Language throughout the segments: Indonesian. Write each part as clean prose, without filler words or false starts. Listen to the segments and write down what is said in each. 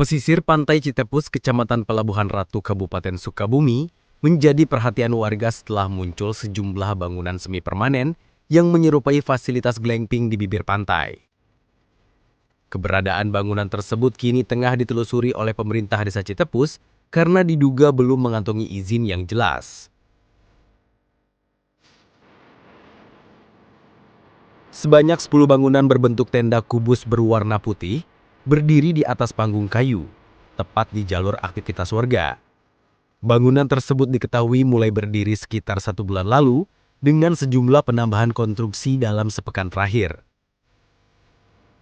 Pesisir Pantai Citepus, Kecamatan Pelabuhan Ratu, Kabupaten Sukabumi, menjadi perhatian warga setelah muncul sejumlah bangunan semi permanen yang menyerupai fasilitas glamping di bibir pantai. Keberadaan bangunan tersebut kini tengah ditelusuri oleh pemerintah Desa Citepus karena diduga belum mengantongi izin yang jelas. Sebanyak 10 bangunan berbentuk tenda kubus berwarna putih berdiri di atas panggung kayu, tepat di jalur aktivitas warga. Bangunan tersebut diketahui mulai berdiri sekitar 1 bulan lalu dengan sejumlah penambahan konstruksi dalam sepekan terakhir.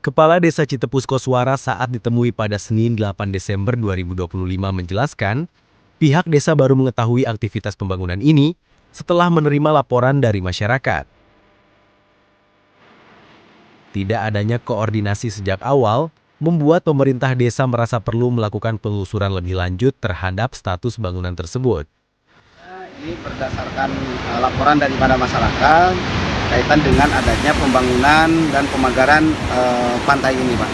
Kepala Desa Citepus Koswara saat ditemui pada Senin 8 Desember 2025 menjelaskan, pihak desa baru mengetahui aktivitas pembangunan ini setelah menerima laporan dari masyarakat. Tidak adanya koordinasi sejak awal membuat pemerintah desa merasa perlu melakukan penelusuran lebih lanjut terhadap status bangunan tersebut. Ini berdasarkan laporan daripada masyarakat kaitan dengan adanya pembangunan dan pemagaran pantai ini, Pak.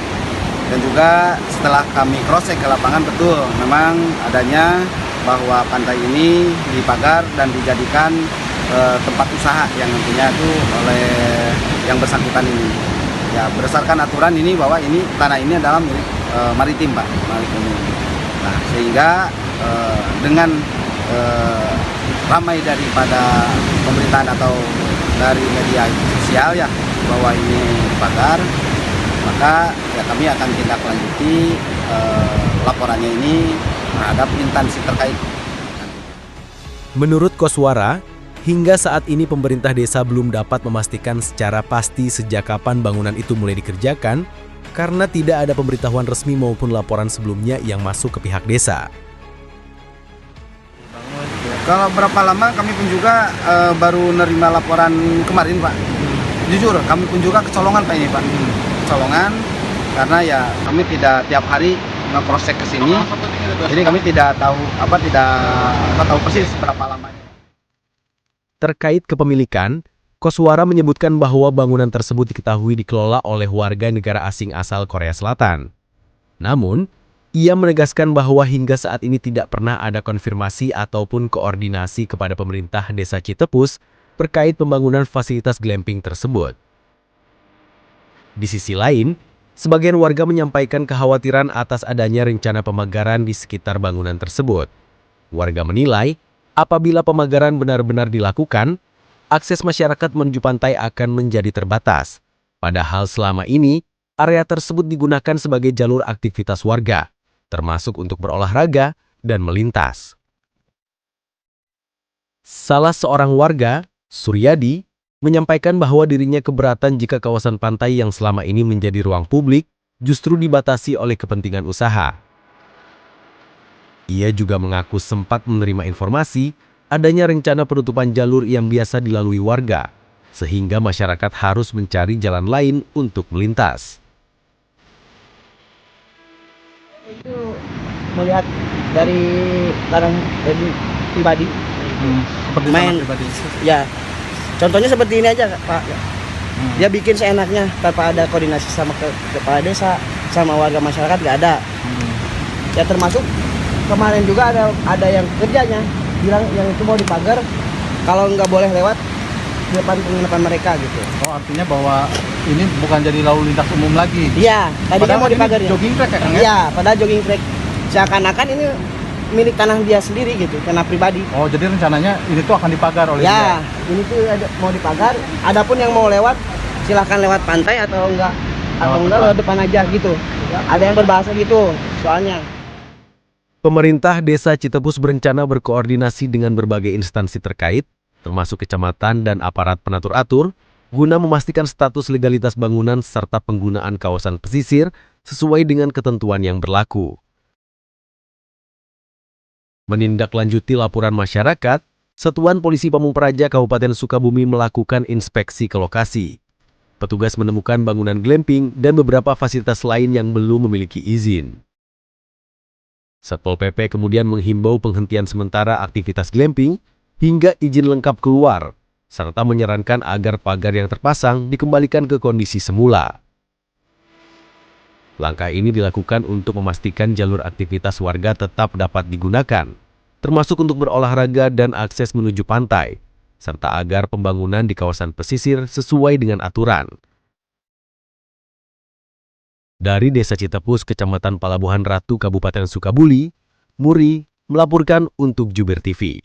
Dan juga setelah kami cross check ke lapangan, betul memang adanya bahwa pantai ini dipagar dan dijadikan tempat usaha yang nantinya itu oleh yang bersangkutan ini. Ya, berdasarkan aturan ini bahwa ini tanah ini adalah milik maritim, Pak, maritim. Nah, sehingga dengan ramai daripada pemerintahan atau dari media sosial ya bahwa ini pagar, maka ya kami akan tindak lanjuti laporannya ini terhadap instansi terkait. Menurut Koswara, hingga saat ini pemerintah desa belum dapat memastikan secara pasti sejak kapan bangunan itu mulai dikerjakan karena tidak ada pemberitahuan resmi maupun laporan sebelumnya yang masuk ke pihak desa. Kalau berapa lama kami pun juga baru nerima laporan kemarin, Pak. Jujur kami pun juga kecolongan, Pak, ini, Pak. Kecolongan karena ya kami tidak tiap hari nge-cross check ke sini. Jadi kami tidak tahu tahu persis berapa lamanya. Terkait kepemilikan, Koswara menyebutkan bahwa bangunan tersebut diketahui dikelola oleh warga negara asing asal Korea Selatan. Namun, ia menegaskan bahwa hingga saat ini tidak pernah ada konfirmasi ataupun koordinasi kepada pemerintah Desa Citepus terkait pembangunan fasilitas glamping tersebut. Di sisi lain, sebagian warga menyampaikan kekhawatiran atas adanya rencana pemagaran di sekitar bangunan tersebut. Warga menilai, apabila pemagaran benar-benar dilakukan, akses masyarakat menuju pantai akan menjadi terbatas. Padahal selama ini, area tersebut digunakan sebagai jalur aktivitas warga, termasuk untuk berolahraga dan melintas. Salah seorang warga, Suryadi, menyampaikan bahwa dirinya keberatan jika kawasan pantai yang selama ini menjadi ruang publik justru dibatasi oleh kepentingan usaha. Ia juga mengaku sempat menerima informasi adanya rencana penutupan jalur yang biasa dilalui warga, sehingga masyarakat harus mencari jalan lain untuk melintas. Itu melihat dari barang pribadi, Seperti main pribadi. Ya, contohnya seperti ini aja, Pak. Dia bikin seenaknya tanpa ada koordinasi sama kepala desa, sama warga masyarakat, nggak ada. Ya termasuk kemarin juga ada yang kerjanya bilang yang itu mau dipagar, kalau nggak boleh lewat di depan penginapan mereka gitu. Oh, artinya bahwa ini bukan jadi lalu lintas umum lagi? Iya, tadinya mau dipagar ya. Jogging track ya, Kang? Iya, padahal jogging track. Seakan-akan ini milik tanah dia sendiri gitu, tanah pribadi. Oh, jadi rencananya ini tuh akan dipagar oleh Ya, ini tuh mau dipagar. Adapun yang mau lewat, silahkan lewat pantai atau enggak lewat depan aja gitu. Ada yang berbahasa gitu, soalnya. Pemerintah Desa Citepus berencana berkoordinasi dengan berbagai instansi terkait, termasuk kecamatan dan aparat penatur-atur, guna memastikan status legalitas bangunan serta penggunaan kawasan pesisir sesuai dengan ketentuan yang berlaku. Menindaklanjuti laporan masyarakat, Satuan Polisi Pamung Praja Kabupaten Sukabumi melakukan inspeksi ke lokasi. Petugas menemukan bangunan glamping dan beberapa fasilitas lain yang belum memiliki izin. Satpol PP kemudian menghimbau penghentian sementara aktivitas glamping hingga izin lengkap keluar, serta menyarankan agar pagar yang terpasang dikembalikan ke kondisi semula. Langkah ini dilakukan untuk memastikan jalur aktivitas warga tetap dapat digunakan, termasuk untuk berolahraga dan akses menuju pantai, serta agar pembangunan di kawasan pesisir sesuai dengan aturan. Dari Desa Citepus, Kecamatan Palabuhan Ratu, Kabupaten Sukabumi, Muri melaporkan untuk Juber TV.